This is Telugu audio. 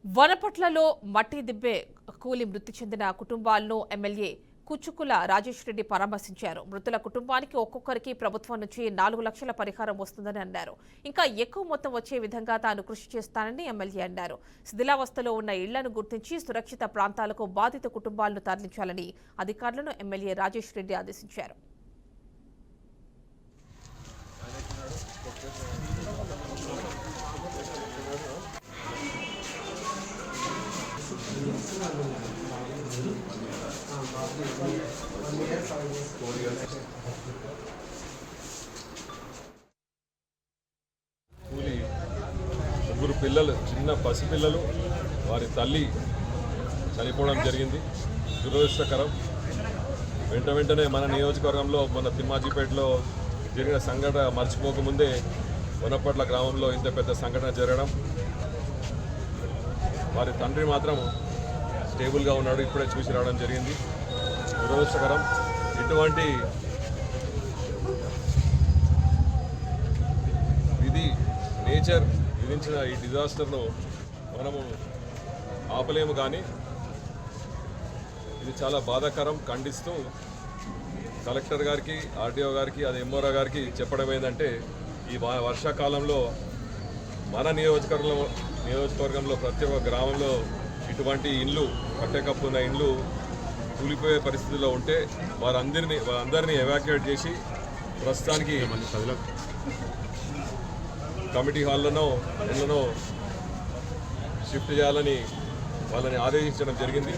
వనపట్లలో మట్టి దిబ్బే కూలి మృతి చెందిన కుటుంబాలను ఎమ్మెల్యే కుచ్చుకుల రాజేష్ రెడ్డి పరామర్శించారు. మృతుల కుటుంబానికి ఒక్కొక్కరికి ప్రభుత్వం నుంచి 4 లక్షల పరిహారం వస్తుందని అన్నారు. ఇంకా ఎక్కువ మొత్తం వచ్చే విధంగా తాను కృషి చేస్తానని ఎమ్మెల్యే అన్నారు. శిథిలావస్థలో ఉన్న ఇళ్లను గుర్తించి సురక్షిత ప్రాంతాలకు బాధిత కుటుంబాలను తరలించాలని అధికారులను ఎమ్మెల్యే రాజేష్ రెడ్డి ఆదేశించారు. కూలి ముగ్గురు పిల్లలు, చిన్న పసిపిల్లలు, వారి తల్లి చనిపోవడం జరిగింది. దురదృష్టకరం. వెంటనే మన నియోజకవర్గంలో, మన తిమ్మాజీపేటలో జరిగిన సంఘటన మర్చిపోకముందే వనపట్ల గ్రామంలో ఇంత పెద్ద సంఘటన జరగడం. వారి తండ్రి మాత్రం స్టేబుల్గా ఉన్నాడు, ఇప్పుడే చూసి రావడం జరిగింది. దురదృష్టకరం. ఇటువంటి నేచర్ విధించిన ఈ డిజాస్టర్ను మనము ఆపలేము, కానీ ఇది చాలా బాధాకరం. ఖండిస్తూ కలెక్టర్ గారికి, ఆర్డీఓ గారికి, అది ఎంఆర్ఓ గారికి చెప్పడం ఏంటంటే, ఈ వర్షాకాలంలో మన నియోజకవర్గంలో ప్రతి ఒక్క గ్రామంలో ఇటువంటి ఇండ్లు, కట్టెకప్పున్న ఇండ్లు కూలిపోయే పరిస్థితిలో ఉంటే వారందరినీ ఎవాక్యుయేట్ చేసి ప్రస్తుతానికి కమిటీ హాల్లోనో ఇళ్లలో షిఫ్ట్ చేయాలని వాళ్ళని ఆదేశించడం జరిగింది.